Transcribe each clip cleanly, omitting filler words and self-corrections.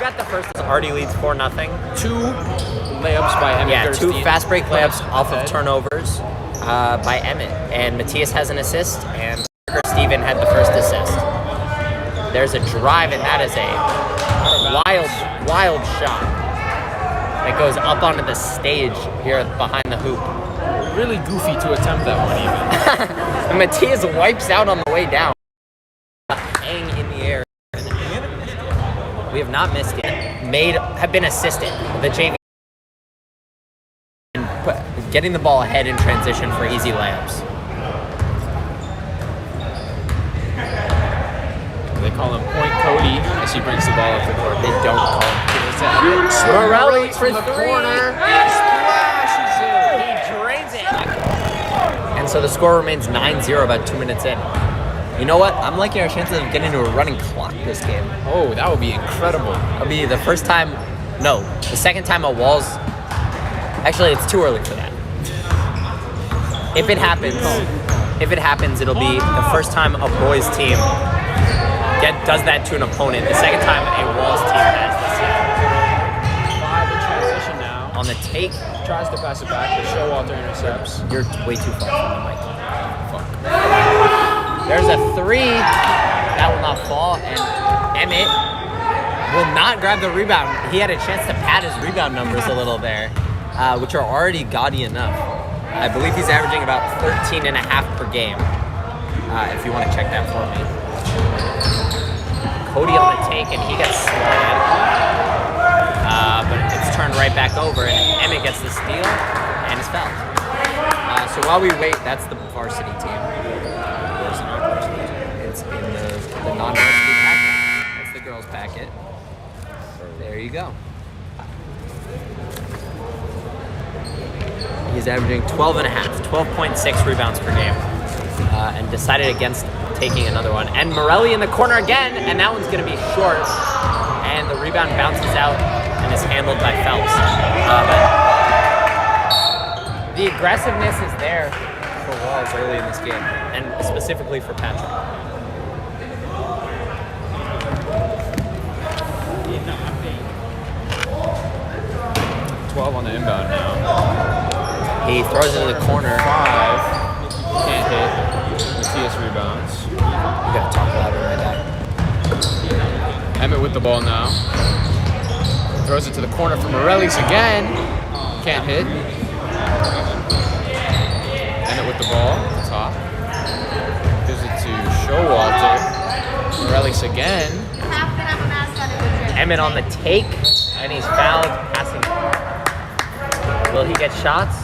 got the first. Already leads 4-0. 2 layups by Emmett. Yeah, Gerstein. 2 fast break layups off of turnovers by Emmett. And Matthias has an assist, and Steven had the first assist. There's a drive, and that is a wild shot that goes up onto the stage here behind the hoop. Really goofy to attempt that one even. And Matthias wipes out on the way down. Hang in the air. We have not missed yet. Have been assisted. The JV getting the ball ahead in transition for easy layups. They call him Point Cody as he brings the ball up the court. They don't call him. Morelli for the 3. corner. Splashes it. He drains it. And so the score remains 9-0 about 2 minutes in. You know what? I'm liking our chances of getting to a running clock this game. Oh, that would be incredible. It'll be the first time, no, the second time a Walls, actually it's too early for that. If it happens, it'll be the first time a boys team does that to an opponent. The second time a Walls team has this year. 5 in transition now. On the take. Tries to pass it back, but Showalter intercepts. You're way too far from the mic. Fuck. There's a 3. That will not fall, and Emmett will not grab the rebound. He had a chance to pad his rebound numbers a little there, which are already gaudy enough. I believe he's averaging about 13.5 per game, if you want to check that for me. Cody on the take, and he gets swatted. But it's turned right back over, and Emmett gets the steal, and is fouled. So while we wait, that's the varsity team. It's in the non-varsity packet. That's the girls' packet. There you go. He's averaging 12.6 rebounds per game, and decided against taking another one. And Morelli in the corner again, and that one's going to be short. And the rebound bounces out and is handled by Phelps. But the aggressiveness is there for Walls early in this game, and specifically for Patrick. 12 on the inbound now. He throws it in the corner. 5. Can't hit. Matthias rebounds. You gotta talk louder right now. Emmett with the ball now. Throws it to the corner for Morellis again. Can't hit. Emmett with the ball at the top. Gives it to Showalter. Morellis again. Emmett on the take, and he's fouled passing. Will he get shots?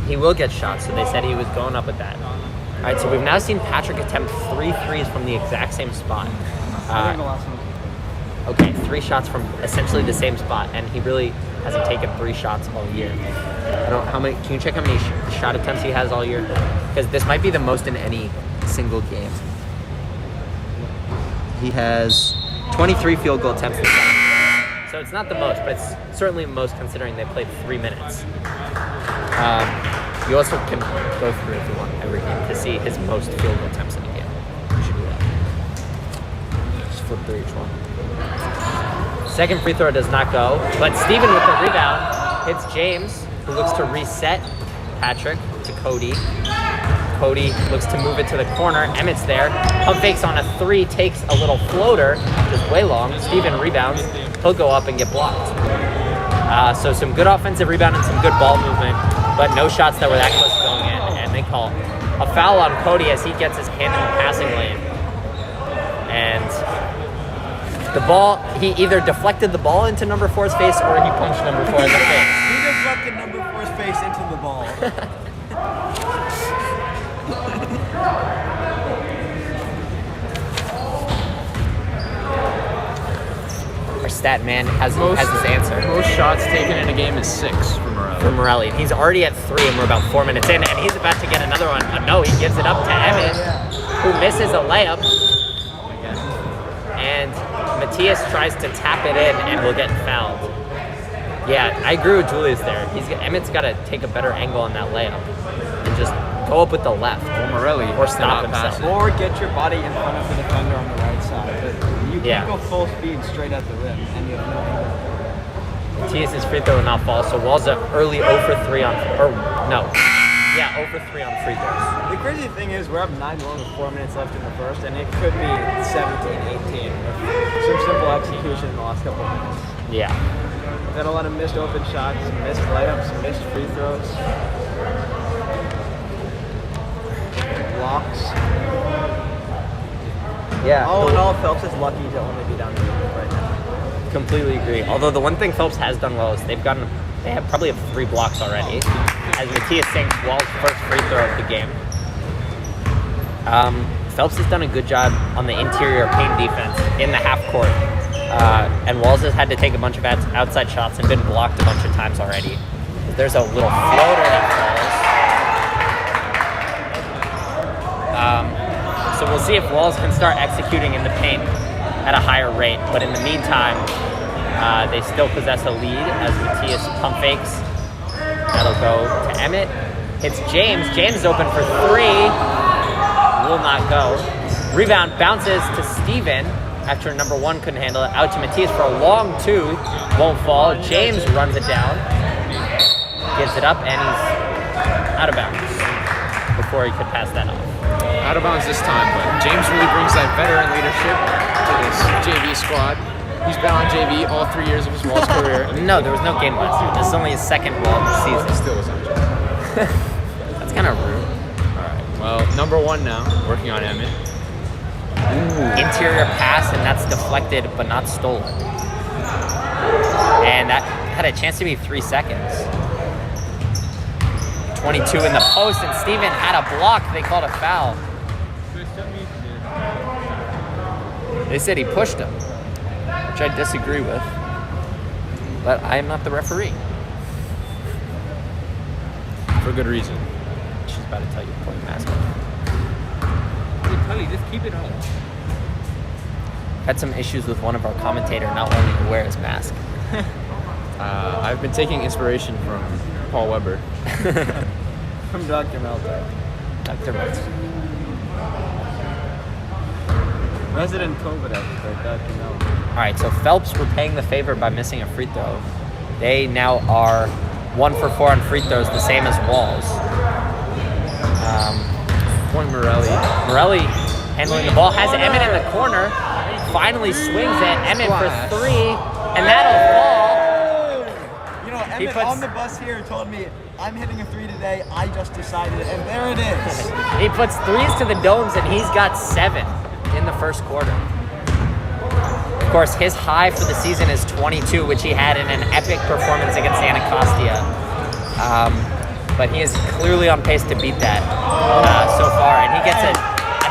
He will get shots, so they said he was going up with that. All right, so we've now seen Patrick attempt 3 threes from the exact same spot. Okay, 3 shots from essentially the same spot, and he really hasn't taken 3 shots all year. I don't. How many? Can you check how many shot attempts he has all year? Because this might be the most in any single game. He has 23 field goal attempts this time. So it's not the most, but it's certainly the most considering they played 3 minutes. You also can go through if you want every game to see his most field goal attempts in a game. You should do that. Just flip through each one. Second free throw does not go, but Steven with the rebound hits James, who looks to reset Patrick to Cody. Cody looks to move it to the corner. Emmett's there. Pump fakes on a 3, takes a little floater, just way long. Steven rebounds. He'll go up and get blocked. So some good offensive rebound and some good ball movement, but no shots that were that close to going in. And they call a foul on Cody as he gets his hand in the passing lane. And the ball, he either deflected the ball into number 4's face or he punched number 4 in the face. He deflected number 4's face into the ball. Our stat man has his answer. Most shots taken in a game is 6 for Morelli. For Morelli. He's already at 3 and we're about 4 minutes in, and he's about to get another one. No, he gives it up to Emmett, who misses a layup. And Matthias tries to tap it in and will get fouled. Yeah, I agree with Julius there. Emmett's got to take a better angle on that layup and just go up with the left. Or Morelli. Or stop himself. Or get your body in front of the defender on the right side. But you You Yeah. can't go full speed straight at the rim, and you have no angle. Matias's free throw will not fall, so Wall's an early 0 for 3 on, or no, yeah, 0 for 3 on free throws. The crazy thing is we're up 9-1 with 4 minutes left in the first, and it could be 17-18 with some simple execution in the last couple of minutes. Yeah. Then a lot of missed open shots, missed layups, missed free throws. Blocks. Yeah. All in all, Phelps is lucky to only be down 2 right now. Completely agree. Although the one thing Phelps has done well is they have probably 3 blocks already. As Matias sinks Wall's first free throw of the game. Phelps has done a good job on the interior paint defense in the half court. And Walls has had to take a bunch of outside shots and been blocked a bunch of times already. There's a little floater that falls. So we'll see if Walls can start executing in the paint at a higher rate. But in the meantime, they still possess a lead as Matias pump fakes. That'll go to Emmett. Hits James. James is open for 3. Will not go. Rebound bounces to Steven after number 1 couldn't handle it. Out to Matias for a long 2. Won't fall. James runs it down. Gives it up, and he's out of bounds before he could pass that off. Out of bounds this time, but James really brings that veteran leadership to this JV squad. He's been on JV all 3 years of his Walls career. No, there was no game last year. This is only his second Wall of the He season. still was on JV. That's kind of rude. All right. Well, number 1 now, working on Emmett. Interior pass, and that's deflected but not stolen. And that had a chance to be 3 seconds. 22 in the post, and Steven had a block. They called a foul. They said he pushed him, which I disagree with. But I am not the referee. For good reason. She's about to tell you to pull your mask off. Just keep it on. Had some issues with one of our commentators not wanting to wear his mask. I've been taking inspiration from Paul Weber. From Dr. Melton. Dr. Mertz. Resident COVID expert, Dr. Melton. All right, so Phelps repaying the favor by missing a free throw. They now are 1 for 4 on free throws, the same as Walls. Point Morelli. Morelli handling the ball, has Emmett in the corner, finally swings it. Emmett for 3, and that'll fall. You know, He Emmett puts- on the bus here told me, I'm hitting a 3 today, I just decided, and there it is. He puts 3s to the domes, and he's got 7 in the first quarter. Of course, his high for the season is 22, which he had in an epic performance against Anacostia. But he is clearly on pace to beat that so far. And he gets a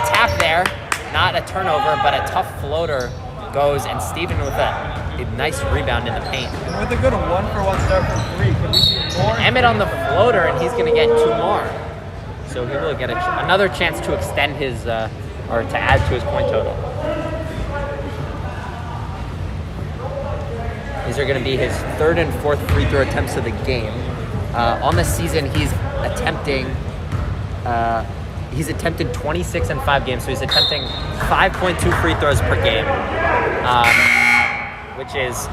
tap there, not a turnover, but a tough floater goes, and Steven with a nice rebound in the paint. And with a good 1-for-1 start from 3, can we see more? Emmett on the floater, and he's going to get 2 more. So he will get another chance to extend his, or to add to his point total. These are going to be his 3rd and 4th free throw attempts of the game. On the season, he's attempted 26 in 5 games, so he's attempting 5.2 free throws per game, which is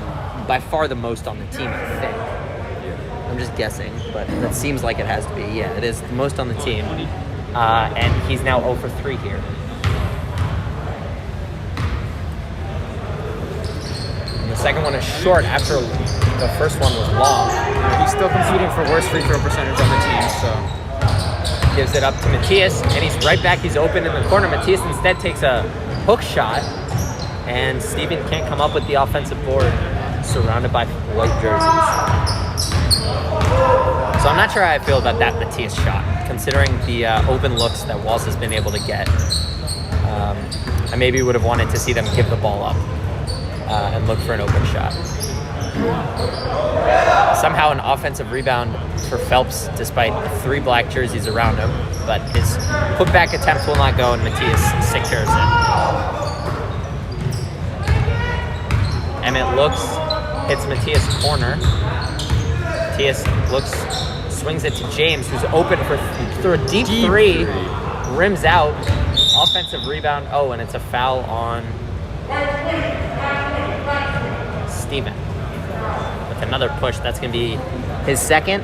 by far the most on the team, I think. I'm just guessing, but that seems like it has to be. Yeah, it is the most on the team. And he's now 0 for 3 here. And the second one is short after the first one was long. He's still competing for worst free throw percentage on the team, so. Gives it up to Matias, and he's right back. He's open in the corner. Matias instead takes a hook shot, and Steven can't come up with the offensive board, surrounded by white jerseys. So I'm not sure how I feel about that Matias shot, considering the open looks that Walls has been able to get. I maybe would have wanted to see them give the ball up and look for an open shot. Somehow an offensive rebound for Phelps, despite 3 black jerseys around him, but his putback attempt will not go, and Matias secures it. Emmett looks, hits Matias' corner. Matias looks, swings it to James, who's open for a deep 3, rims out, offensive rebound. Oh, and it's a foul on Steven with another push. That's going to be his second.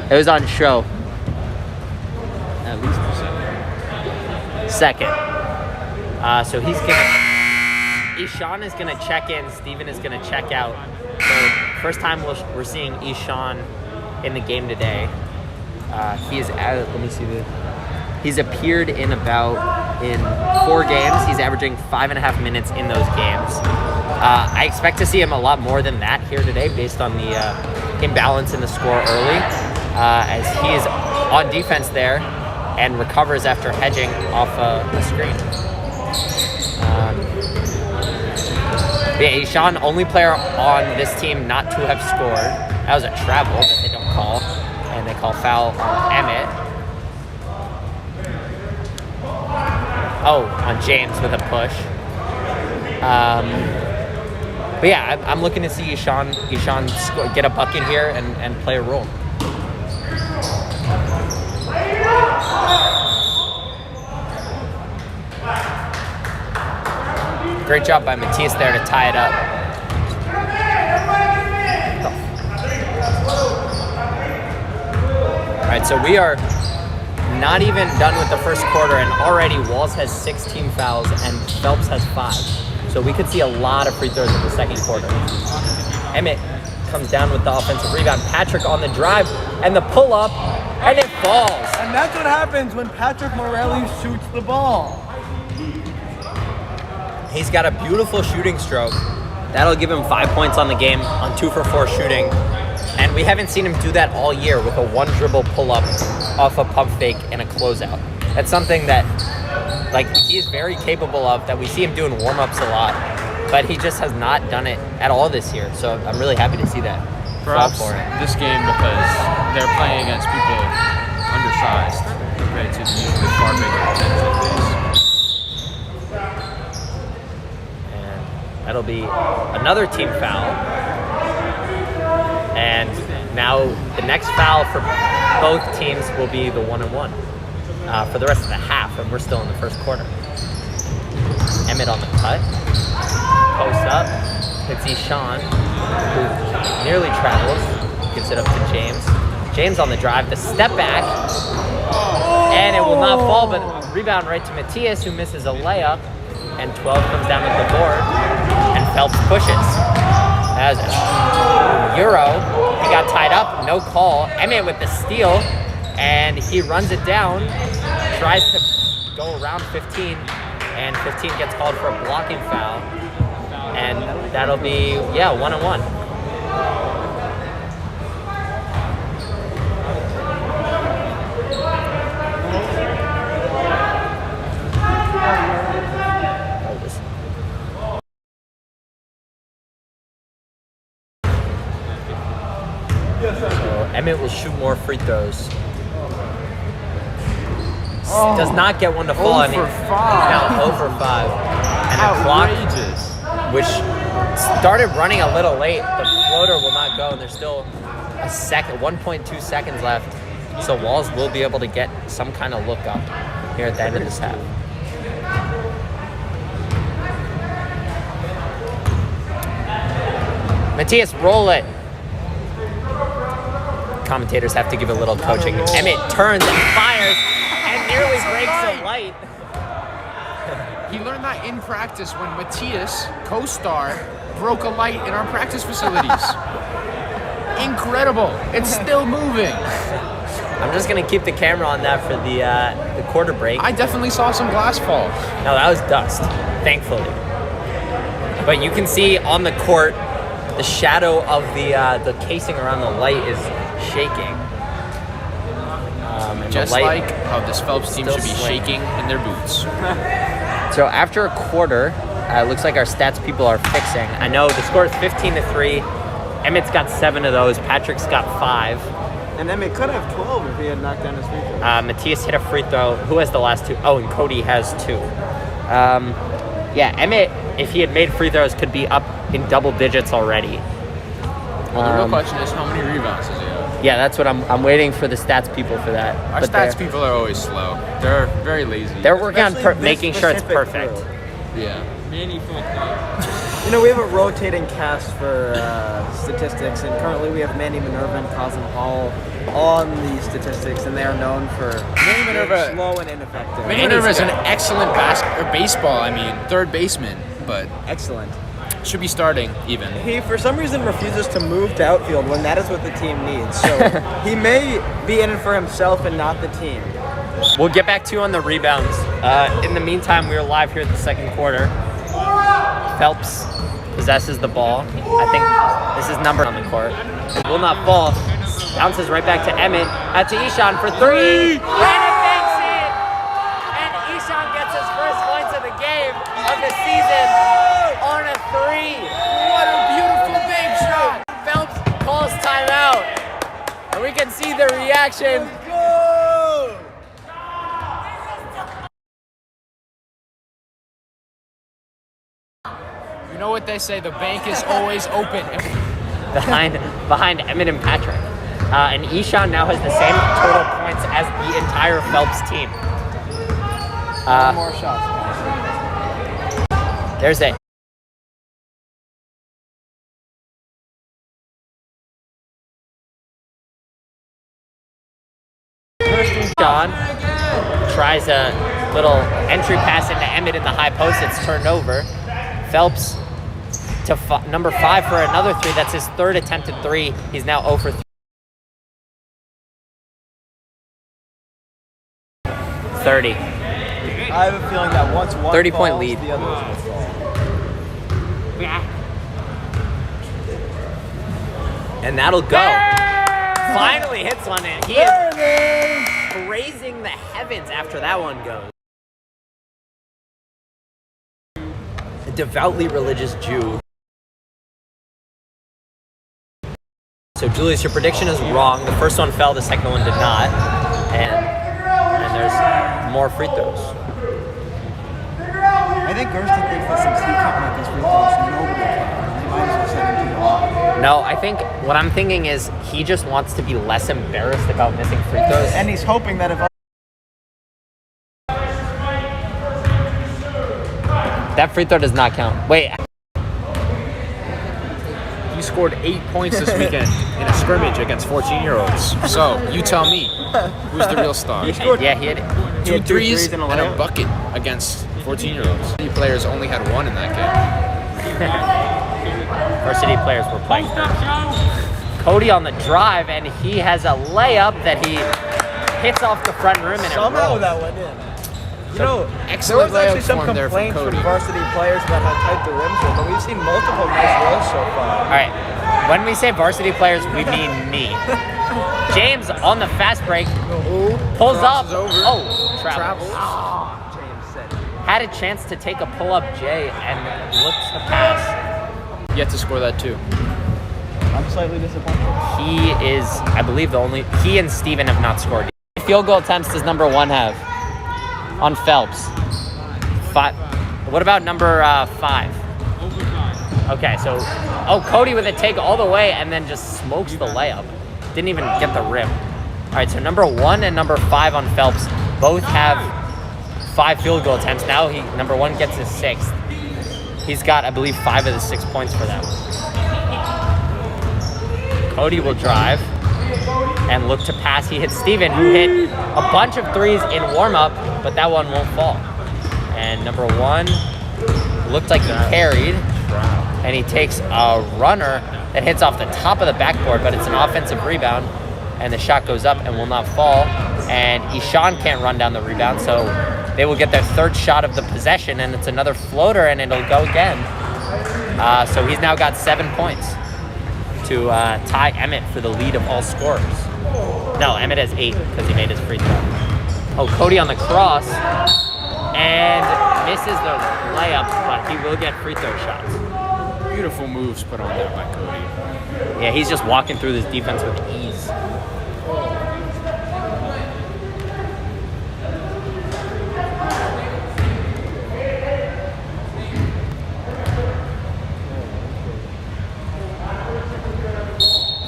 It was on show. At least for second. Second. So he's going to... Ishan is going to check in. Steven is going to check out. So first time we're seeing Ishan in the game today. He is out. Let me see this. He's appeared in 4 games. He's averaging 5.5 minutes in those games. I expect to see him a lot more than that here today based on the imbalance in the score early, as he is on defense there and recovers after hedging off a screen. Yeah, Ishan, only player on this team not to have scored. That was a travel that they don't call, and they call foul on Emmett. Oh, on James with a push. But yeah, I'm looking to see Ishan get a bucket here and play a role. Great job by Matthias there to tie it up. All right, so we are not even done with the first quarter, and already Walls has 6 team fouls and Phelps has 5. So we could see a lot of free throws in the second quarter. Emmett comes down with the offensive rebound. Patrick on the drive and the pull-up, and it falls. And that's what happens when Patrick Morelli shoots the ball. He's got a beautiful shooting stroke. That'll give him 5 points on the game on 2 for 4 shooting. And we haven't seen him do that all year with a 1 dribble pull-up off a pump fake and a closeout. That's something that, he is very capable of, that we see him doing warm-ups a lot, but he just has not done it at all this year. So I'm really happy to see that. Perhaps this game, because they're playing against people undersized compared to the usually far bigger teams like this. That'll be another team foul. And now the next foul for both teams will be the 1-and-1 for the rest of the half, and we're still in the first quarter. Emmett on the cut. Post up. Hits Ishan, who nearly travels. Gives it up to James. James on the drive. The step back. And it will not fall, but rebound right to Matthias, who misses a layup. And 12 comes down with the board, and Phelps pushes. That was a Euro. He got tied up, no call. Emmett with the steal, and he runs it down, tries to go around 15, and 15 gets called for a blocking foul. And that'll be, 1-and-1. Emmett will shoot more free throws. Does not get one to fall. 0 for 5. Now 0 for 5. And the clock, which started running a little late, the floater will not go, and there's still 1.2 seconds left. So Walls will be able to get some kind of look up here at the end of this half. Matthias, roll it. Commentators have to give a little coaching. Emmett turns and fires and nearly breaks a light. He learned that in practice when Matthias, co-star, broke a light in our practice facilities. Incredible. It's still moving. I'm just going to keep the camera on that for the quarter break. I definitely saw some glass fall. No, that was dust, thankfully. But you can see on the court, the shadow of the casing around the light is shaking. Just like how this Phelps team should be shaking in their boots. So after a quarter, it looks like our stats people are fixing. I know the score is 15-3. Emmett's got 7 of those. Patrick's got 5. And Emmett could have 12 if he had knocked down his free throw. Matthias hit a free throw. Who has the last 2? Oh, and Cody has 2. Emmett, if he had made free throws, could be up in double digits already. Well, the real question is, how many rebounds does he have? Yeah, that's what I'm waiting for the stats people for that. Our stats people are always slow. They're very lazy. They're working on making sure it's perfect. Yeah. Manny football. You know, we have a rotating cast for statistics, and currently we have Manny Minerva and Cosm Hall on the statistics, and they are known for Manny Minerva, slow and ineffective. Manny Minerva is an excellent baseball. I mean, third baseman, but Excellent. should be starting even. He, for some reason, refuses to move to outfield when that is what the team needs. So he may be in it for himself and not the team. We'll get back to you on the rebounds. In the meantime, we are live here at the second quarter. Phelps possesses the ball. I think this is number on the court. Will not fall. Bounces right back to Emmett. Out to Ishan for three. And it makes it! And Ishan gets his first points of the game of the season on a three. What a beautiful bank shot! Phelps calls timeout. And we can see the reaction. You know what they say, the bank is always open. behind Emmett and Patrick. And Ishan now has the same total points as the entire Phelps team. More shots. There's it. Ishan tries a little entry pass into Emmett in the high post. It's turned over. Phelps to number 5 for another three. That's his third attempted three. He's now 0 for 3. 30. I have a feeling that once one 30-point falls, lead. the others will fall. And that'll go. Finally hits one in. He is praising the heavens after that one goes. A devoutly religious Jew. So Julius, your prediction is wrong. The first one fell, the second one did not. And there's more free throws. I think Gersten thinks that since he can't make these free throws, nobody can. They might as well send him to the line. No, I think what I'm thinking is he just wants to be less embarrassed about missing free throws. And he's hoping that if That free throw does not count. Wait. He scored 8 points this weekend in a scrimmage against 14-year-olds. So, you tell me, who's the real star? Yeah, he had it. Two had two threes threes and a and a layup. bucket against 14-year-olds. The players only had one in that Varsity players were playing. Cody on the drive, and he has a layup that he hits off the front rim and it Somehow rolls. that went in. You know, excellent there was actually layup some form there from complaints from Cody. varsity players about how tight the rims were, but we've seen multiple nice rolls so far. All right. When we say varsity players, we mean me. James on the fast break pulls up. Crosses over. Oh, travels. James said. Had a chance to take a pull-up J and looked to pass. Yet to score that too. I'm slightly disappointed. He is, I believe, he and Steven have not scored. Field goal attempts does number 1 have on Phelps? 5. What about number 5? Okay, so, Cody with a take all the way and then just smokes the layup. Didn't even get the rim. All right, so number 1 and number 5 on Phelps both have 5 field goal attempts. Now number 1 gets his 6th. He's got, I believe, 5 of the 6 points for them. Cody will drive and look to pass. He hits Steven, who hit a bunch of threes in warm-up, but that one won't fall. And number 1 looked like he carried, and he takes a runner that hits off the top of the backboard, but it's an offensive rebound, and the shot goes up and will not fall. And Ishan can't run down the rebound, so they will get their 3rd shot of the possession, and it's another floater, and it'll go again. So he's now got 7 points to tie Emmett for the lead of all scorers. No, Emmett has 8 because he made his free throw. Cody on the cross and misses the layup, but he will get free throw shots. Beautiful moves put on there by Cody. Yeah, he's just walking through this defense with ease.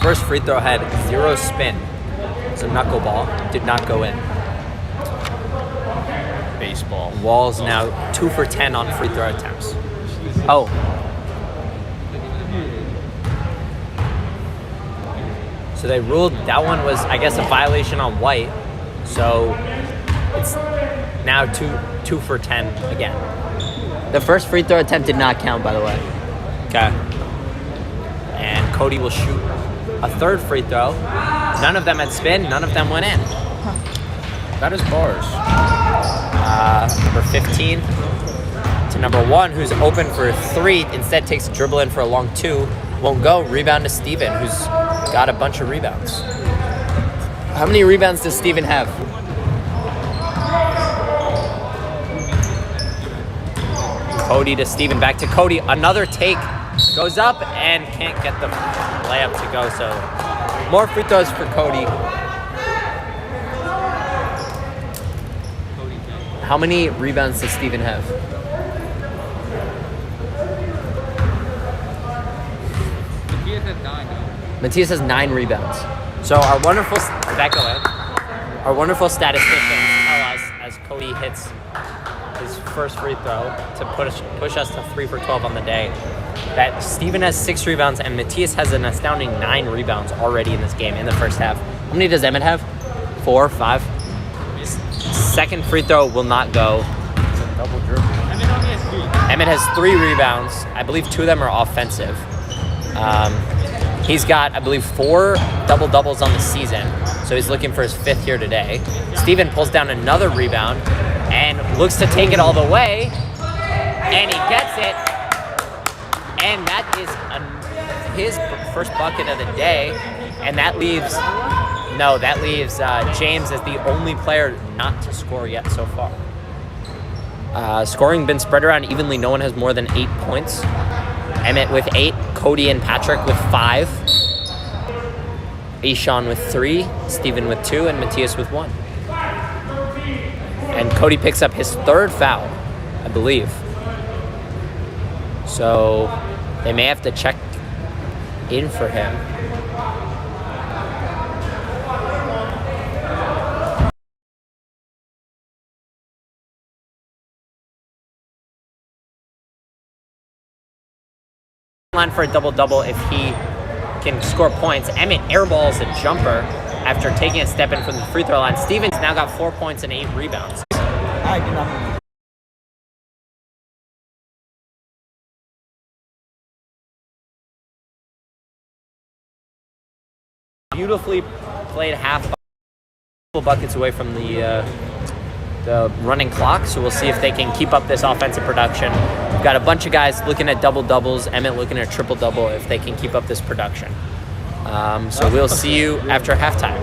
First free throw had 0 spin. It's a knuckleball. Did not go in. Baseball. Wall's now 2 for 10 on free throw attempts. Oh, So they ruled that one was, I guess, a violation on white. So it's now two for 10 again. The first free throw attempt did not count, by the way. Okay. And Cody will shoot a third free throw. None of them had spin. None of them went in. That is bars. Number 15 to number 1, who's open for 3. Instead takes a dribble in for a long 2. Won't go. Rebound to Steven, who's got a bunch of rebounds. How many rebounds does Steven have? Cody to Steven, back to Cody. Another take, goes up and can't get the layup to go. So more free throws for Cody. How many rebounds does Steven have? Matthias has 9 rebounds. So our wonderful statisticians tell us as Cody hits his first free throw to push us to 3 for 12 on the day, that Steven has 6 rebounds and Matthias has an astounding 9 rebounds already in this game in the first half. How many does Emmett have? 4, 5? Second free throw will not go. It's a double dribble. Emmett has 3 rebounds. I believe 2 of them are offensive. He's got, I believe, 4 double-doubles on the season, so he's looking for his 5th here today. Steven pulls down another rebound and looks to take it all the way, and he gets it, and that is his first bucket of the day, and that leaves James as the only player not to score yet so far. Scoring been spread around evenly. No one has more than 8 points. Emmett with 8, Cody and Patrick with 5, Ishan with 3, Steven with 2, and Matthias with 1. And Cody picks up his 3rd foul, I believe. So they may have to check in for him. Line for a double-double if he can score points. Emmett airballs a jumper after taking a step in from the free throw line. Stevens now got 4 points and 8 rebounds. I do nothing. Beautifully played half buckets away from the running clock, so we'll see if they can keep up this offensive production. We've got a bunch of guys looking at double-doubles, Emmett looking at triple-double if they can keep up this production. So we'll see you after halftime.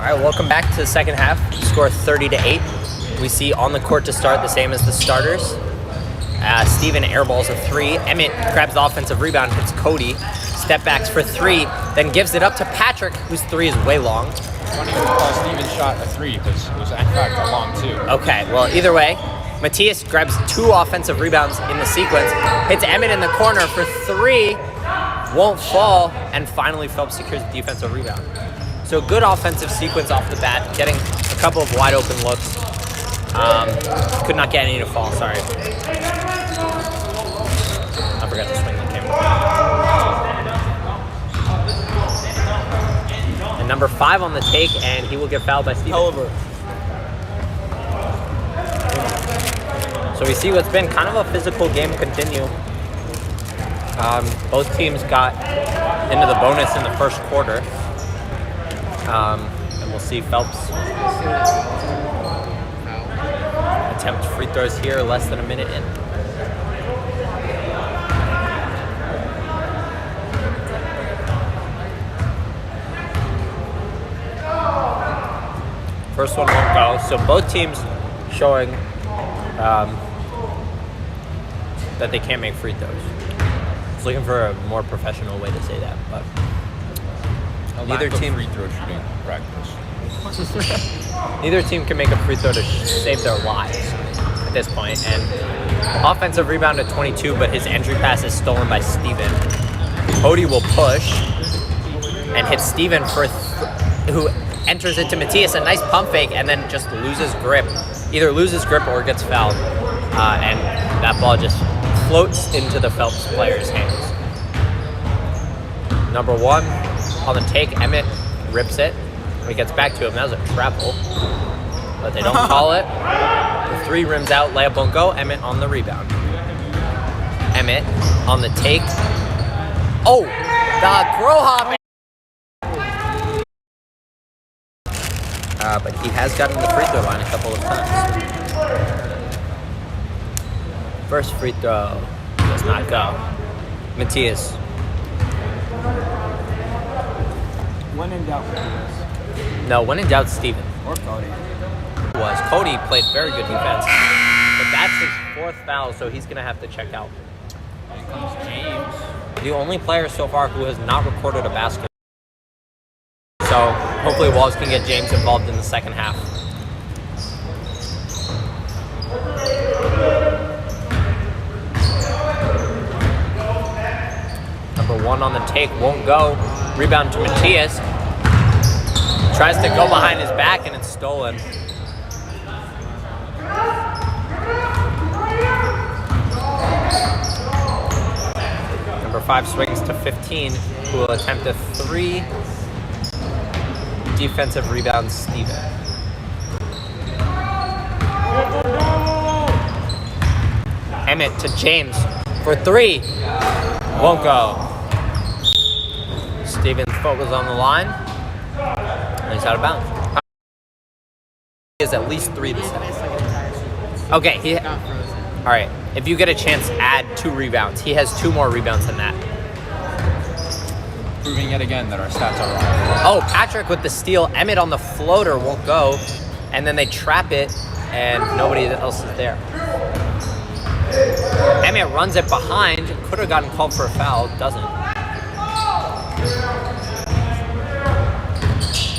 All right, welcome back to the second half. Score 30-8. We see on the court to start the same as the starters. Steven airballs a 3. Emmett grabs the offensive rebound, hits Cody. Step backs for 3, then gives it up to Patrick, whose 3 is way long. Funny that you call Steven shot a 3 because it was in fact a long 2. Okay, well, either way, Matthias grabs 2 offensive rebounds in the sequence, hits Emmett in the corner for 3, won't fall, and finally Phelps secures the defensive rebound. So good offensive sequence off the bat, getting a couple of wide open looks. Could not get any to fall, sorry. I forgot to swing the camera. And number 5 on the take, and he will get fouled by Steven. However, So we see what's been kind of a physical game continue. Both teams got into the bonus in the first quarter. And we'll see Phelps attempt free throws here less than a minute in. First one won't go. So both teams showing that they can't make free throws. I was looking for a more professional way to say that, but neither team free throw shooting practice. Neither team can make a free throw to save their lives at this point. And offensive rebound at 22, but his entry pass is stolen by Steven. Cody will push and hit Steven for who enters it to Matthias, a nice pump fake, and then just loses grip. Either loses grip or gets fouled. And that ball just floats into the Phelps player's hands. Number 1 on the take, Emmett rips it. When he gets back to him, that was a travel, but they don't call it. The 3 rims out, layup won't go. Emmett on the rebound. Emmett on the take. Oh, the throw hop. But he has gotten the free throw line a couple of times. First free throw does not go. Matthias. When in doubt, Matthias. No, when in doubt, Steven. Or Cody. Cody played very good defense, but that's his 4th foul, so he's gonna have to check out. Here comes James. The only player so far who has not recorded a basket. So hopefully Walls can get James involved in the second half. Number 1 on the take, won't go. Rebound to Matthias. Tries to go behind his back and it's stolen. Number 5 swings to 15, who will attempt a 3. Defensive rebound, Steven. Emmett to James for 3. Won't go. Steven's foot was on the line. And he's out of bounds. He has at least 3 this time. Okay, all right. If you get a chance, add 2 rebounds. He has 2 more rebounds than that. Proving yet again that our stats are wrong. Oh, Patrick with the steal. Emmett on the floater won't go. And then they trap it, and nobody else is there. Emmett runs it behind. Could have gotten called for a foul. Doesn't.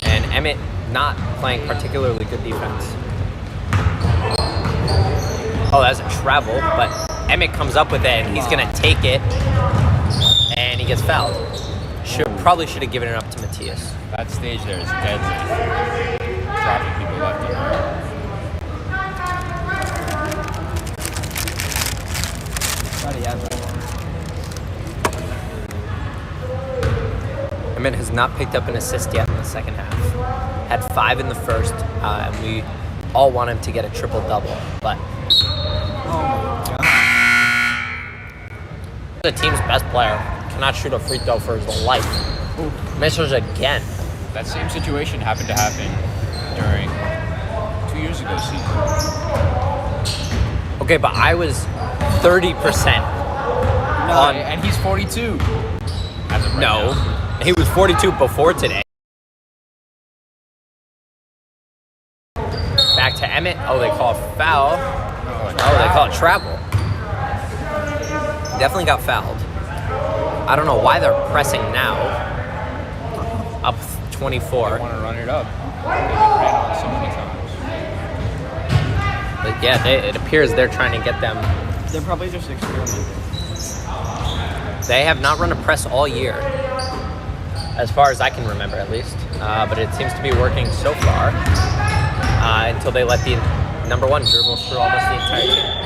And Emmett not playing particularly good defense. Oh, that's a travel, but Emmett comes up with it, and he's going to take it, and he gets fouled. Probably should have given it up to Matthias. That stage there is deadly. Dropping people left and right. Emmett has not picked up an assist yet in the second half. Had 5 in the first, and we all want him to get a triple-double, but the team's best player cannot shoot a free throw for his life. Misses again. That same situation happened to happen during 2 years ago season. Okay, but I was 30% on. And he's 42. As of right No, now. he was 42 before today. to Emmett. Oh, they call a foul. Oh, they call it travel. Definitely got fouled. I don't know why they're pressing now. Up 24. I want to run it up. They've been ran on so many times. But yeah, it appears they're trying to get them. They're probably just experimenting. They have not run a press all year, as far as I can remember at least. But it seems to be working so far until they let the number one dribble through almost the entire team.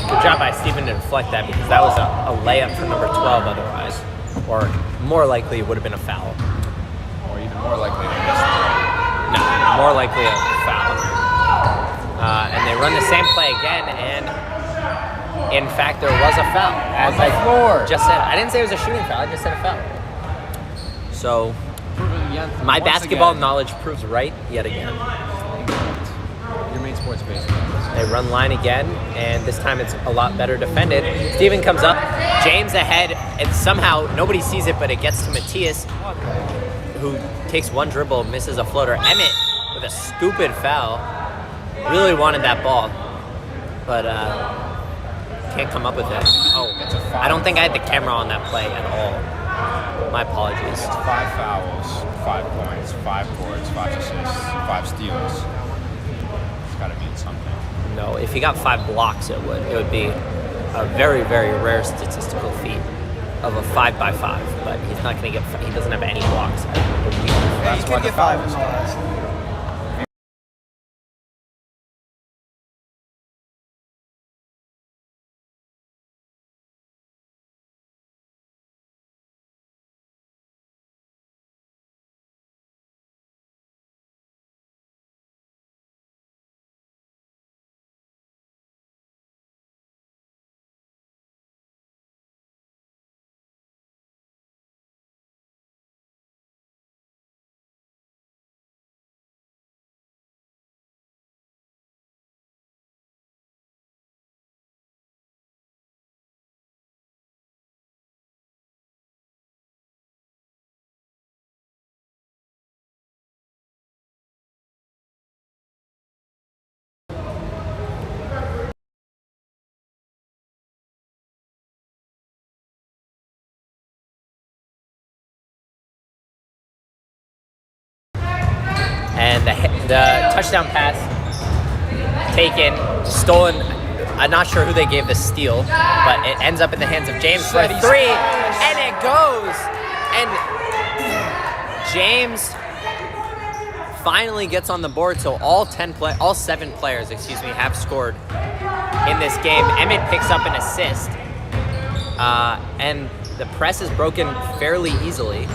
Good job by Steven to deflect that, because that was a layup for number 12 otherwise. Or more likely it would have been a foul. Or even more likely they missed it. No, more likely a foul. And they run the same play again, and in fact there was a foul. As I just said, I didn't say it was a shooting foul, I just said a foul. So, my basketball knowledge proves right yet again. Your main sport's baseball. They run line again, and this time it's a lot better defended. Steven comes up, James ahead, and somehow nobody sees it, but it gets to Matthias, who takes one dribble, misses a floater. Emmett with a stupid foul. Really wanted that ball, but can't come up with it. Oh, I don't think I had the camera on that play at all. My apologies. It's 5 fouls, 5 points, 5 boards, 5 assists, 5 steals. It's got to mean something. No, if he got 5 blocks, it would be a very, very rare statistical feat of a 5x5. But he's not going to get. He doesn't have any blocks. Yeah, you could get 5 in the last. And the touchdown pass taken, stolen. I'm not sure who they gave the steal, but it ends up in the hands of James for a 3, and it goes. And James finally gets on the board, so all 7 players, have scored in this game. Emmett picks up an assist, and the press is broken fairly easily.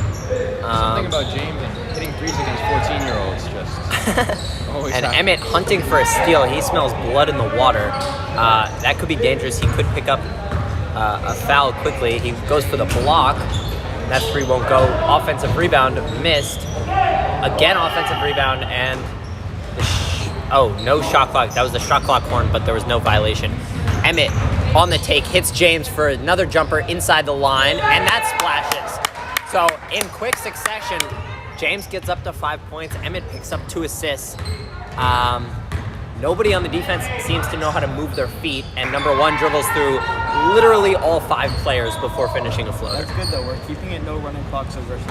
Something about James hitting threes against 14-year-olds just always And happens. Emmett hunting for a steal. He smells blood in the water. That could be dangerous. He could pick up a foul quickly. He goes for the block. That 3 won't go. Offensive rebound missed. Again, offensive rebound, and no shot clock. That was the shot clock horn, but there was no violation. Emmett on the take hits James for another jumper inside the line, and that splashes. So in quick succession, James gets up to 5 points. Emmett picks up 2 assists. Nobody on the defense seems to know how to move their feet, and number 1 dribbles through literally all 5 players before finishing a floater. That's good though. We're keeping it no running clock, so versus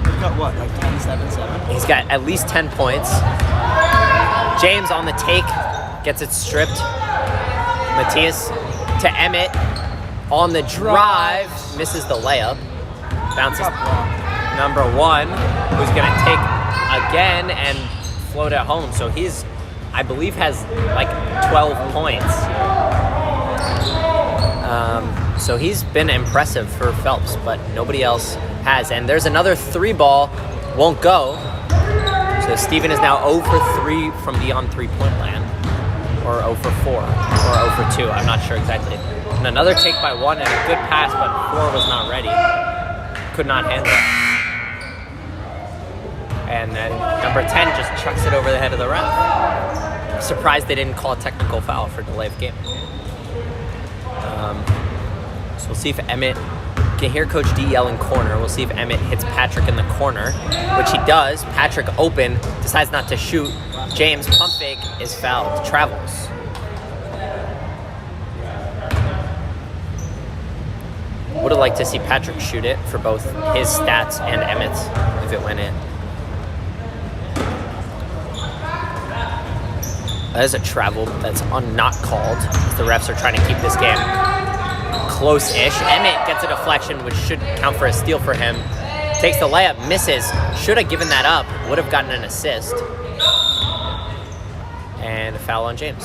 He's got what, like 10, 7, 7? He's got at least 10 points. James on the take, gets it stripped. Matthias to Emmett on the drive, misses the layup. Bounces number 1, who's gonna take again and float at home. So he's, I believe, has like 12 points. So he's been impressive for Phelps, but nobody else has. And there's another 3 ball, won't go. So Steven is now 0 for 3 from beyond 3-point land, or 0 for 4, or 0 for 2. I'm not sure exactly. And another take by 1 and a good pass, but 4 was not ready. Could not handle it. And then number 10 just chucks it over the head of the ref. Surprised they didn't call a technical foul for delay of game. So we'll see if Emmett can hear Coach D yelling corner. We'll see if Emmett hits Patrick in the corner, which he does. Patrick open, decides not to shoot. James, pump fake, is fouled. Travels. Would have liked to see Patrick shoot it for both his stats and Emmett's if it went in. That is a travel that's not called. The refs are trying to keep this game close-ish. Emmett gets a deflection, which should count for a steal for him. Takes the layup, misses. Should have given that up. Would have gotten an assist. And a foul on James.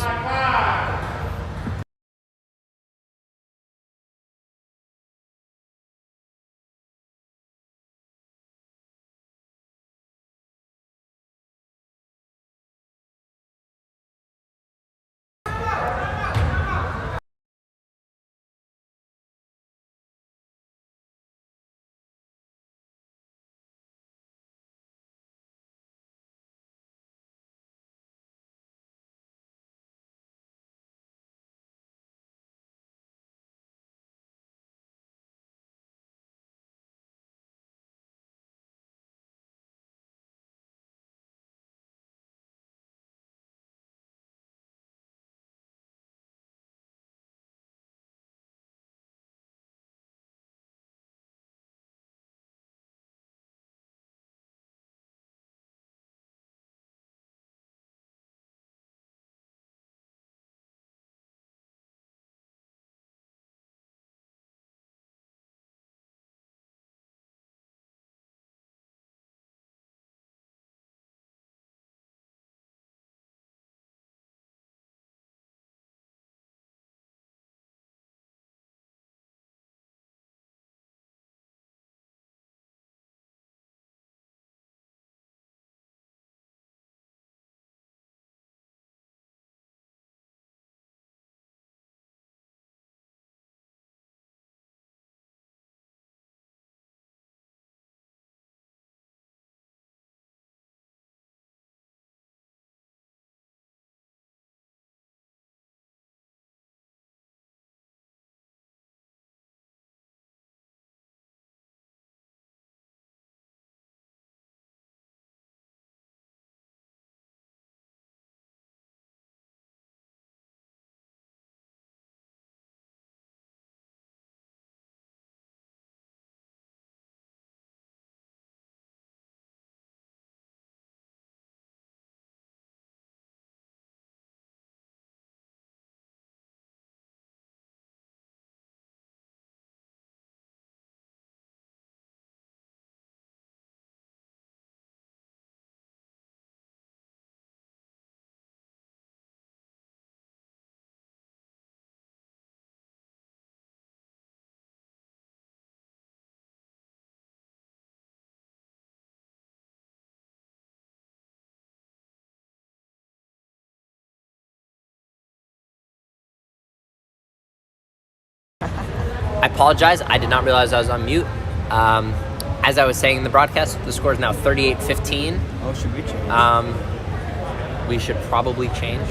I apologize. I did not realize I was on mute. As I was saying in the broadcast, the score is now 38-15. Oh, should we change? We should probably change.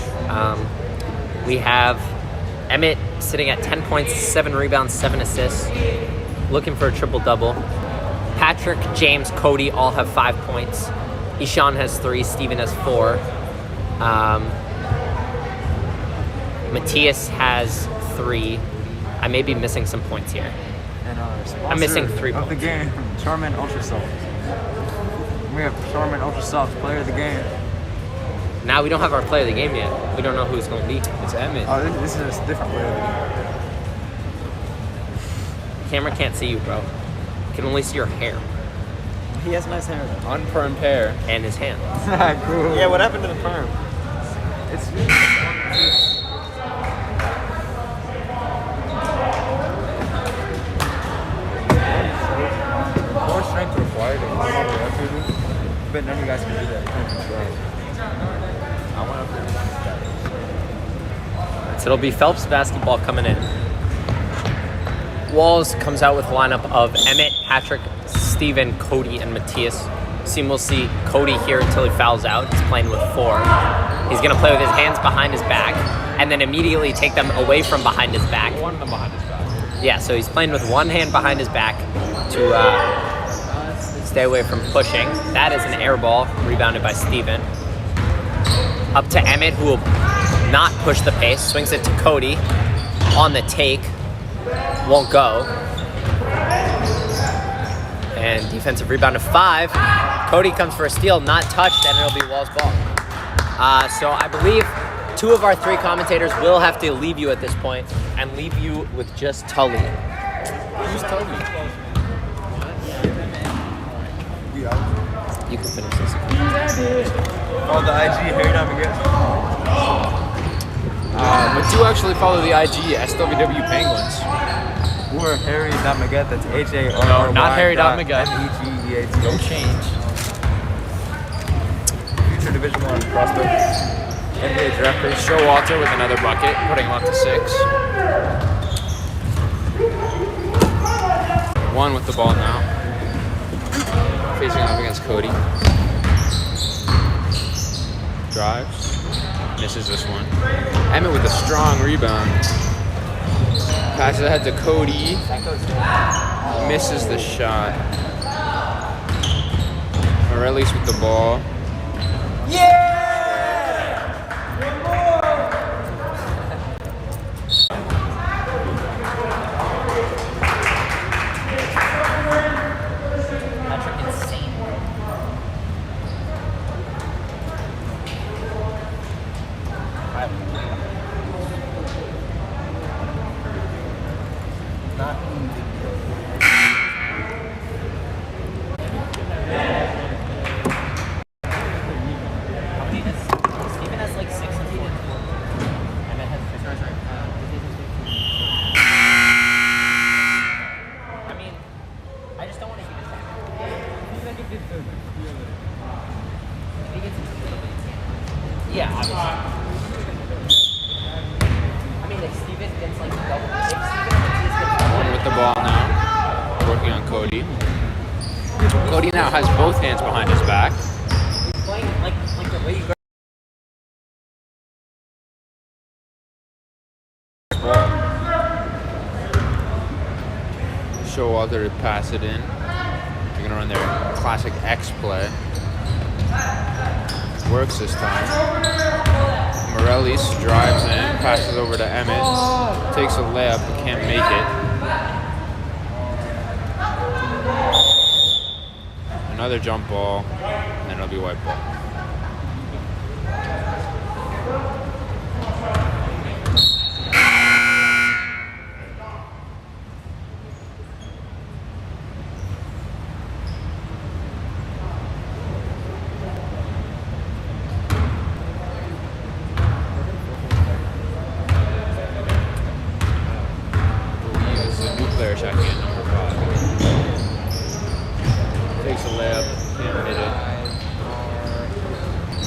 We have Emmett sitting at 10 points, 7 rebounds, 7 assists, looking for a triple-double. Patrick, James, Cody all have 5 points. Ishan has 3, Steven has 4. Matthias has 3. I may be missing some points here. And I'm missing 3 of points. the game, Charmin Ultra Soft. We have Charmin Ultra Soft player of the game. Now we don't have our player of the game yet. We don't know who it's going to be. It's Emmett. Oh, this is a different player of the game. Camera can't see you, bro. You can only see your hair He has nice hair. Unpermed hair. and his hand. Cool. Yeah, what happened to the perm? More strength required than what we have to do. But none of you guys can do that. I want to So it'll be Phelps basketball coming in. Walls comes out with a lineup of Emmett, Patrick, Steven, Cody, and Matthias Seem we'll see Cody here until he fouls out. He's playing with 4. He's going to play with his hands behind his back and then immediately take them away from behind his back. One of them behind his back. Yeah, so he's playing with one hand behind his back to stay away from pushing. That is an air ball, rebounded by Steven. Up to Emmett, who will not push the pace. Swings it to Cody on the take. Won't go. And defensive rebound of 5. Cody comes for a steal, not touched, and it'll be Wall's ball. So I believe 2 of our 3 commentators will have to leave you at this point and leave you with just Tully. Who's Toby? You can finish this. All the IG, Harry But do actually follow the IG, SWW Penguins. Or Harry Maget, that's HARRY. No, not Harry Maget. MEGEAT. No change. Future Division 1 prospect. NBA draft pick. Showalter with another bucket, putting him up to 6. 1 with the ball now. Facing off against Cody. Drives. Misses this one. Emmett with a strong rebound. Passes ahead to Cody. Misses the shot. Morellis with the ball. Steven has like 16. Emmett has I mean, I just don't want to keep it back. Yeah, obviously. I mean, if Steven gets like double, if Steven and Matthias get double, 1 with the ball now. Working on Cody. Cody now has both hands behind his back. he's playing like the way you go. Showalter to pass it in. They're gonna run their classic X play. Works this time. Morellis drives in, passes over to Emmett. Takes a layup, but can't make it. Another jump ball, and then it'll be white ball. Player checking in, number 5. Takes a layup, can't hit it.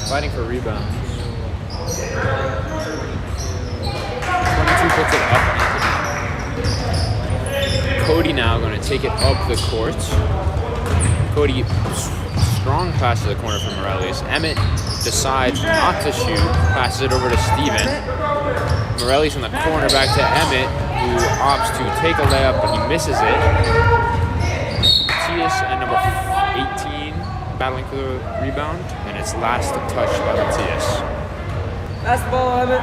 Fighting for rebounds. 22 puts it up. Cody now going to take it up the court. Cody, strong pass to the corner from Morellis. Emmett decides not to shoot, passes it over to Steven. Morellis in the corner back to Emmett, who opts to take a layup, but he misses it. Matthias and number 18 battling for the rebound, and it's last touched by Matthias. Last ball, Emmett.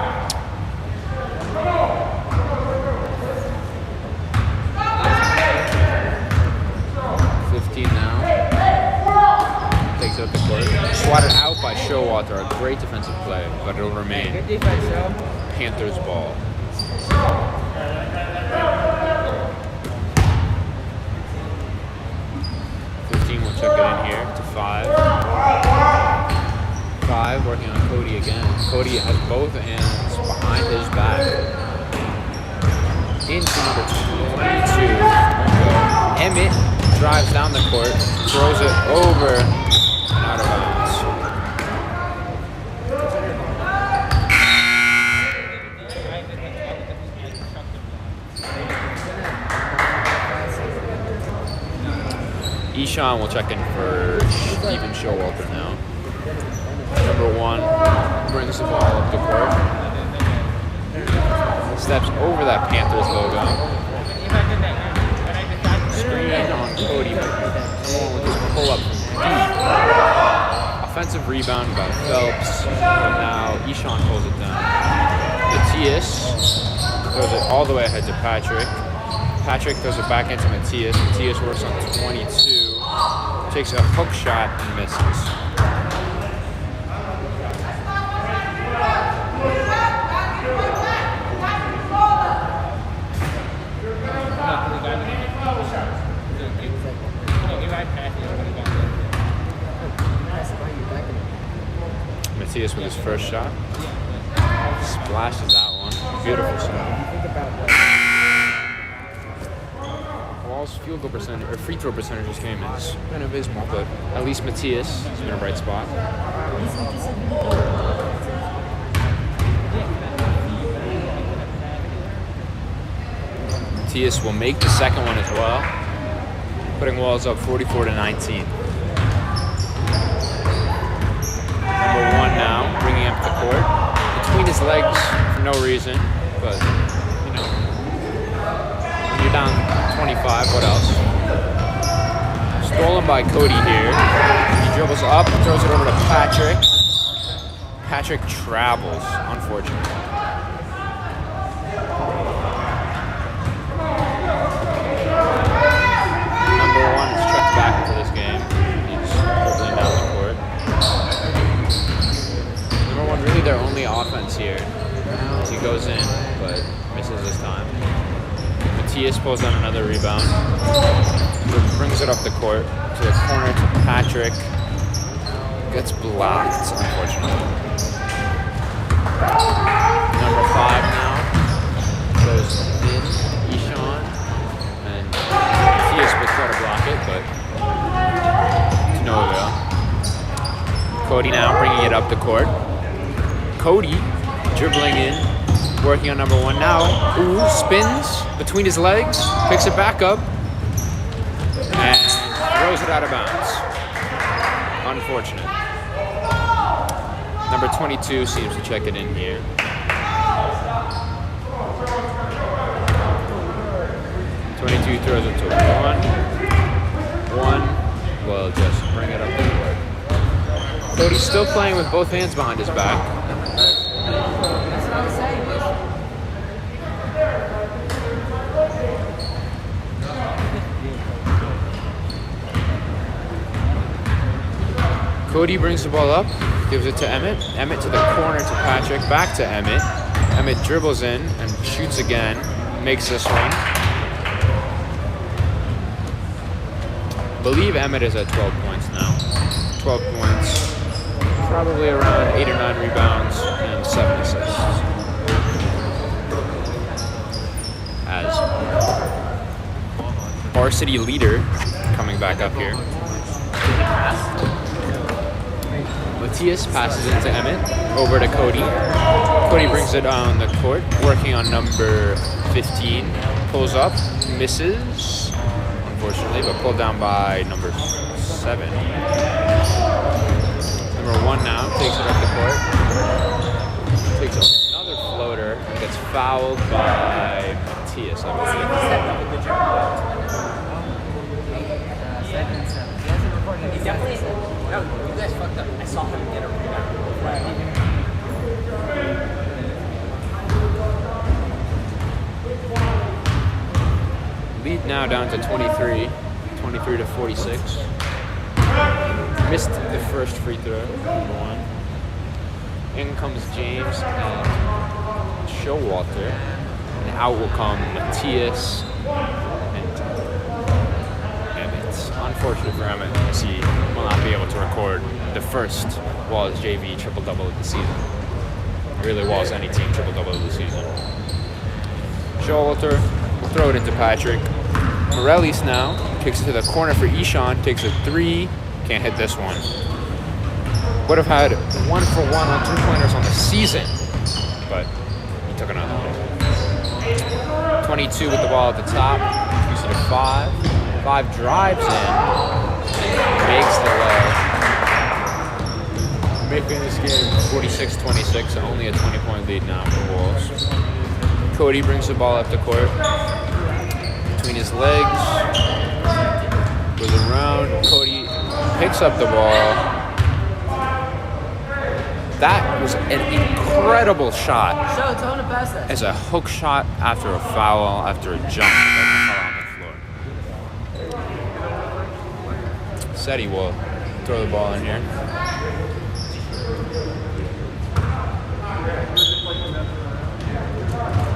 15 now. Takes it up the court. Swatted out by Showalter. A great defensive play, but it'll remain Good defense, Joe. Panthers ball. We'll check it in here to 5. 5 working on Cody again. Cody has both hands behind his back. Into number 22. Emmett drives down the court, throws it over and out of bounds. Ishan will check in for Steven Showalter now. Number 1 brings the ball up the court. Steps over that Panthers logo. Screen on Cody. Someone will just pull up from deep. Offensive rebound by Phelps. And now Ishan pulls it down. Matthias throws it all the way ahead to Patrick. Patrick throws it back into Matthias. Matthias works on 22. Takes a hook shot and misses. Matthias with his first shot. Splashes that one. Beautiful shot. Wall's field goal percentage or free throw percentage this game is kind of abysmal, but at least Matthias has been a bright spot. Matthias will make the second one as well, putting Walls up 44-19. Number 1 now, bringing up the court. Between his legs for no reason, but, you know, when you're down 25, what else? Stolen by Cody here. He dribbles up, throws it over to Patrick. Patrick travels, unfortunately. Number 1 is checked back into this game. He's dribbling down the court. Number 1, really their only offense here. He goes in, but misses this time. Matthias pulls down another rebound. Brings it up the court to the corner to Patrick. Gets blocked, unfortunately. Number 5 now goes in, Ishan. And Matthias will try to block it, but to no avail. Cody now bringing it up the court. Cody dribbling in, working on number 1 now. Ooh, spins between his legs, picks it back up, and throws it out of bounds. Unfortunate. Number 22 seems to check it in here. Twenty-two throws it to 1. 1 will just bring it up the court. Cody's still playing with both hands behind his back. Cody brings the ball up, gives it to Emmett. Emmett to the corner to Patrick, back to Emmett. Emmett dribbles in and shoots again, makes this one. Believe Emmett is at 12 points now. 12 points, probably around 8 or 9 rebounds and 7 assists. As varsity leader coming back up here. Matthias passes it to Emmett, over to Cody. Cody brings it on the court, working on number 15. Pulls up, misses, unfortunately, but pulled down by number 7. Number 1 now takes it up the court. Takes another floater, and gets fouled by Matthias, I believe. He definitely said, no, you guys fucked up. I saw him get a rebound. Lead now down to 23 to 46. Missed the first free throw, number 1. In comes James and Showalter. And out will come Matthias and Emmett. Unfortunate for Emmett, as he will not be able to record the first Walls JV triple-double of the season. Really Walls any team triple-double of the season. Showalter will throw it into Patrick. Morellis now kicks it to the corner for Ishan, takes a 3, can't hit this one. Would have had 1 for 1 on 3-pointers on the season, but he took another one. 22 with the ball at the top, gives it a 5. 5 drives in, makes the lay, making this game 46-26, and only a 20-point lead now for Wolves. Cody brings the ball up the court between his legs, goes around. Cody picks up the ball. That was an incredible shot. So tell him to pass that. As a hook shot after a foul, after a jump that fell on the floor. Said he will throw the ball in here.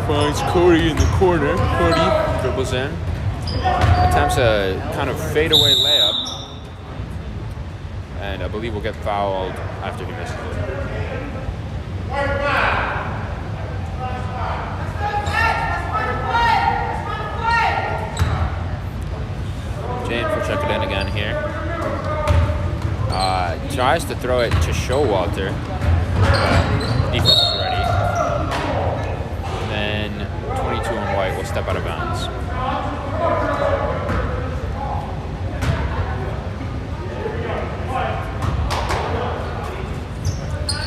Finds Cody in the corner. Cody dribbles in. Attempts a kind of fadeaway layup. And I believe will get fouled after he misses it. James will check it in again here. Tries to throw it to Showalter. Defense is ready. And then 22 and White will step out of bounds.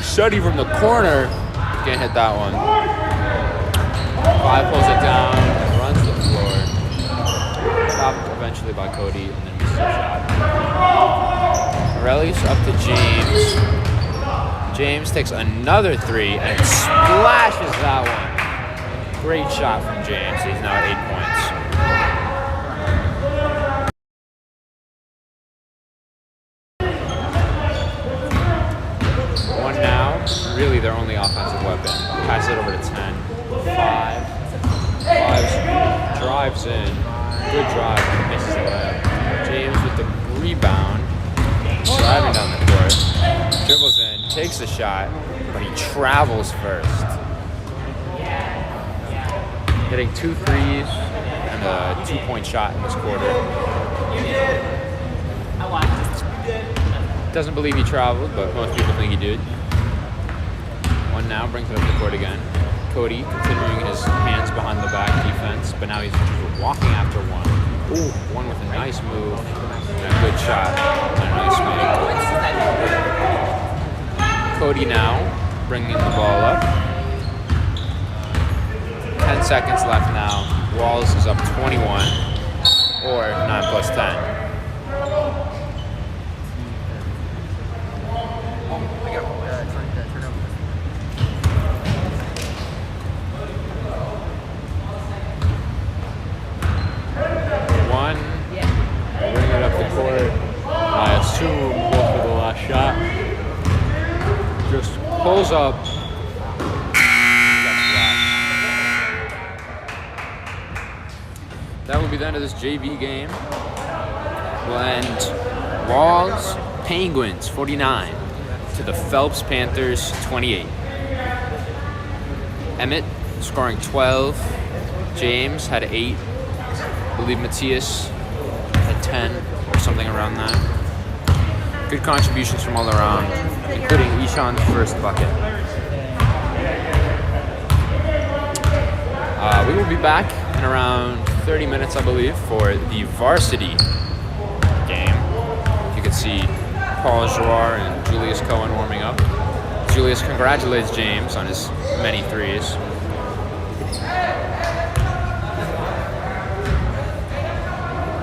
Shuddy from the corner. Can't hit that one. Five pulls it down, runs the floor. Stopped eventually by Cody, and then misses a shot. Morelli's up to James. James takes another three and splashes that one. Great shot from James. He's now at 8 points. One now, really their only offensive weapon. Pass it over to 10. Five drives in. Good drive, misses the layup. James with the rebound. Driving down the court. Dribbles in, takes the shot, but he travels first. Hitting 2 threes and a 2-point shot in this quarter. Doesn't believe he traveled, but most people think he did. One now, brings it up the court again. Cody continuing his hands behind the back defense, but now he's walking after one. Ooh, one with a nice move and a good shot and a nice make. Cody now bringing the ball up. 10 seconds left now. Walls is up 21 or 9 plus 10. Bring it up the court. I assume goes for the last shot. Just pulls up. That will be the end of this JV game. We'll end Walls Penguins 49 to the Phelps Panthers 28. Emmett scoring 12. James had 8. I believe Matthias had 10 or something around that. Good contributions from all around, including Ishan's first bucket. We will be back in around 30 minutes, I believe, for the varsity game. You can see Paul Jouar and Julius Cohen warming up. Julius congratulates James on his many threes.